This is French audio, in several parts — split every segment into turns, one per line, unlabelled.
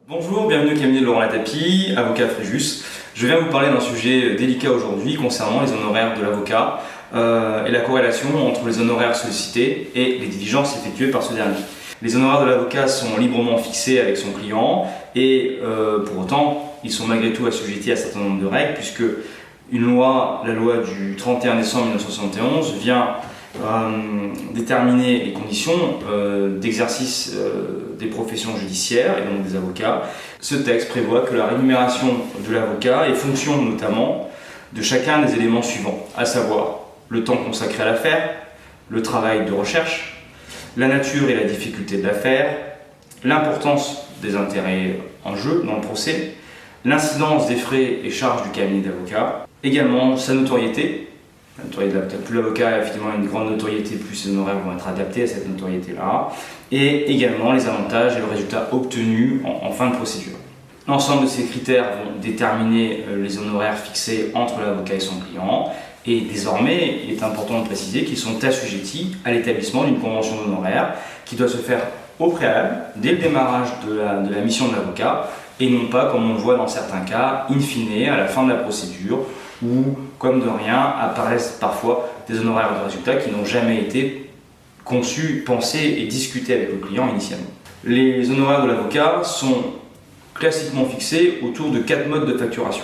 Bonjour, bienvenue au cabinet de Laurent Latapie, avocat Fréjus. Je viens vous parler d'un sujet délicat aujourd'hui concernant les honoraires de l'avocat et la corrélation entre les honoraires sollicités et les diligences effectuées par ce dernier. Les honoraires de l'avocat sont librement fixés avec son client et pour autant, ils sont malgré tout assujettis à un certain nombre de règles puisque la loi du 31 décembre 1971 vient déterminer les conditions d'exercice des professions judiciaires et donc des avocats. Ce texte prévoit que la rémunération de l'avocat est fonction notamment de chacun des éléments suivants, à savoir le temps consacré à l'affaire, le travail de recherche, la nature et la difficulté de l'affaire, l'importance des intérêts en jeu dans le procès, l'incidence des frais et charges du cabinet d'avocat, également sa notoriété. Plus l'avocat a effectivement une grande notoriété, plus ses honoraires vont être adaptés à cette notoriété-là, et également les avantages et le résultat obtenu en fin de procédure. L'ensemble de ces critères vont déterminer les honoraires fixés entre l'avocat et son client, et désormais, il est important de préciser qu'ils sont assujettis à l'établissement d'une convention d'honoraires qui doit se faire au préalable, dès le démarrage de la mission de l'avocat, et non pas, comme on le voit dans certains cas, in fine, à la fin de la procédure, où, comme de rien, apparaissent parfois des honoraires de résultat qui n'ont jamais été conçus, pensés et discutés avec le client initialement. Les honoraires de l'avocat sont classiquement fixés autour de 4 modes de facturation.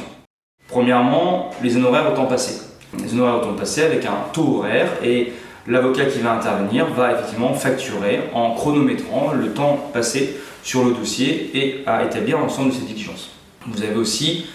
Premièrement, les honoraires au temps passé. Les honoraires au temps passé avec un taux horaire et l'avocat qui va intervenir va effectivement facturer en chronométrant le temps passé sur le dossier et à établir l'ensemble de ses diligences. Vous avez aussi,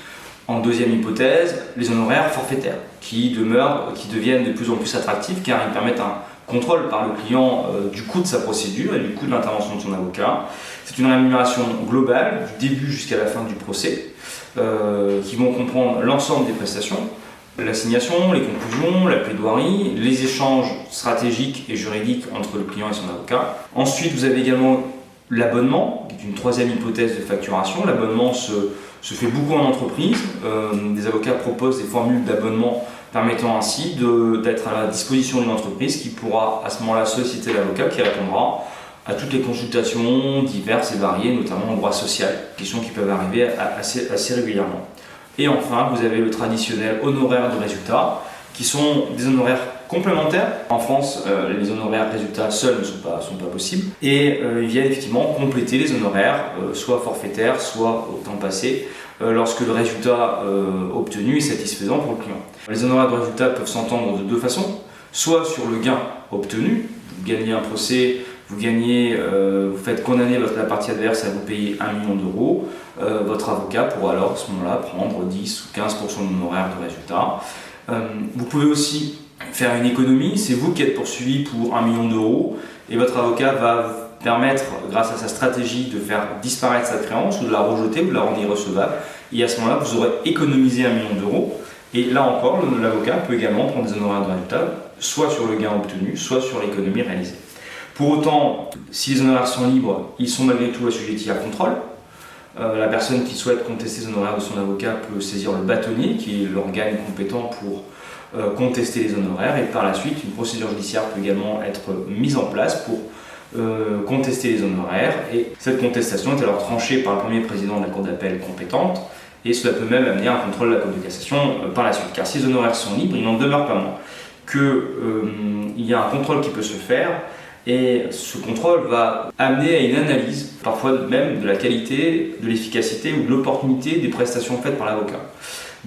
en deuxième hypothèse, les honoraires forfaitaires qui deviennent de plus en plus attractifs car ils permettent un contrôle par le client du coût de sa procédure et du coût de l'intervention de son avocat. C'est une rémunération globale du début jusqu'à la fin du procès qui vont comprendre l'ensemble des prestations, l'assignation, les conclusions, la plaidoirie, les échanges stratégiques et juridiques entre le client et son avocat. Ensuite, vous avez également l'abonnement, qui est une troisième hypothèse de facturation. L'abonnement se fait beaucoup en entreprise. Des avocats proposent des formules d'abonnement permettant ainsi d'être à la disposition d'une entreprise qui pourra à ce moment-là solliciter l'avocat qui répondra à toutes les consultations diverses et variées, notamment en droit social, questions qui peuvent arriver assez régulièrement. Et enfin, vous avez le traditionnel honoraire de résultat, qui sont des honoraires complémentaires. En France, les honoraires résultats seuls ne sont pas possibles. Et ils viennent effectivement compléter les honoraires, soit forfaitaires, soit au temps passé, lorsque le résultat obtenu est satisfaisant pour le client. Les honoraires de résultat peuvent s'entendre de deux façons. Soit sur le gain obtenu, vous gagnez un procès, vous faites condamner la partie adverse à vous payer 1 million d'euros, votre avocat pourra alors à ce moment-là prendre 10 ou 15% de l'honoraire de résultat. Vous pouvez aussi faire une économie, c'est vous qui êtes poursuivi pour 1 million d'euros et votre avocat va vous permettre, grâce à sa stratégie, de faire disparaître sa créance ou de la rejeter ou de la rendre irrecevable. Et à ce moment-là, vous aurez économisé 1 million d'euros. Et là encore, l'avocat peut également prendre des honoraires de résultat, soit sur le gain obtenu, soit sur l'économie réalisée. Pour autant, si les honoraires sont libres, ils sont malgré tout assujettis à contrôle. La personne qui souhaite contester les honoraires de son avocat peut saisir le bâtonnier, qui est l'organe compétent pour contester les honoraires. Et par la suite, une procédure judiciaire peut également être mise en place pour contester les honoraires. Et cette contestation est alors tranchée par le premier président de la Cour d'appel compétente. Et cela peut même amener un contrôle de la Cour de cassation par la suite. Car si les honoraires sont libres, il n'en demeure pas moins qu'il y a un contrôle qui peut se faire. Et ce contrôle va amener à une analyse, parfois même de la qualité, de l'efficacité ou de l'opportunité des prestations faites par l'avocat.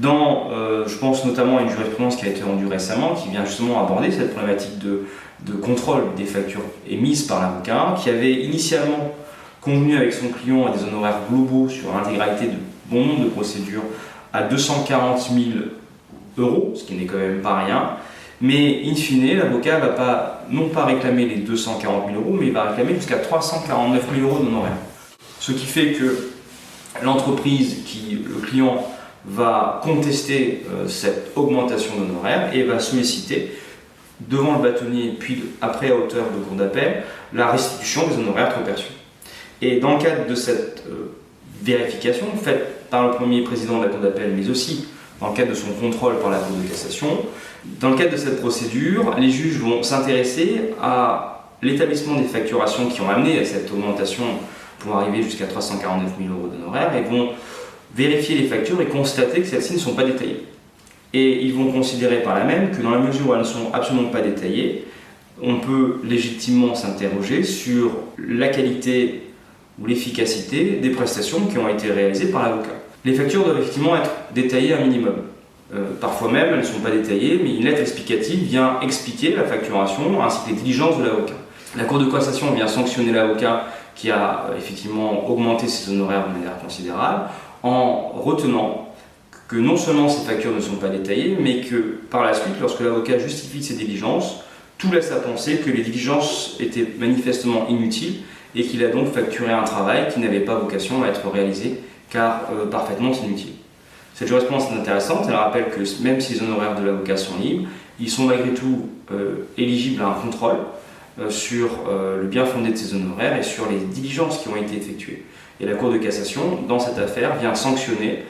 Je pense notamment à une jurisprudence qui a été rendue récemment, qui vient justement aborder cette problématique de contrôle des factures émises par l'avocat, qui avait initialement convenu avec son client à des honoraires globaux sur l'intégralité de bon nombre de procédures à 240 000 euros, ce qui n'est quand même pas rien. Mais in fine, l'avocat ne va non pas réclamer les 240 000 euros, mais il va réclamer jusqu'à 349 000 euros d'honoraires. Ce qui fait que l'entreprise, le client, va contester cette augmentation d'honoraires et va solliciter devant le bâtonnier, puis après à hauteur de cour d'appel, la restitution des honoraires trop perçus. Et dans le cadre de cette vérification faite par le premier président de la cour d'appel, mais aussi dans le cadre de son contrôle par la Cour de cassation. Dans le cadre de cette procédure, les juges vont s'intéresser à l'établissement des facturations qui ont amené à cette augmentation pour arriver jusqu'à 349 000 € d'honoraires et vont vérifier les factures et constater que celles-ci ne sont pas détaillées. Et ils vont considérer par là même que dans la mesure où elles ne sont absolument pas détaillées, on peut légitimement s'interroger sur la qualité ou l'efficacité des prestations qui ont été réalisées par l'avocat. Les factures doivent effectivement être détaillées un minimum. Parfois même, elles ne sont pas détaillées, mais une lettre explicative vient expliquer la facturation ainsi que les diligences de l'avocat. La Cour de cassation vient sanctionner l'avocat qui a effectivement augmenté ses honoraires de manière considérable en retenant que non seulement ces factures ne sont pas détaillées, mais que par la suite, lorsque l'avocat justifie ses diligences, tout laisse à penser que les diligences étaient manifestement inutiles et qu'il a donc facturé un travail qui n'avait pas vocation à être réalisé car parfaitement inutile. Cette jurisprudence est intéressante, elle rappelle que même si les honoraires de l'avocat sont libres, ils sont malgré tout éligibles à un contrôle sur le bien fondé de ces honoraires et sur les diligences qui ont été effectuées. Et la Cour de cassation, dans cette affaire, vient sanctionner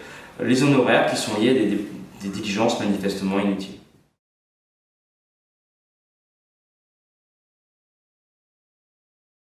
les honoraires qui sont liés à des diligences manifestement inutiles.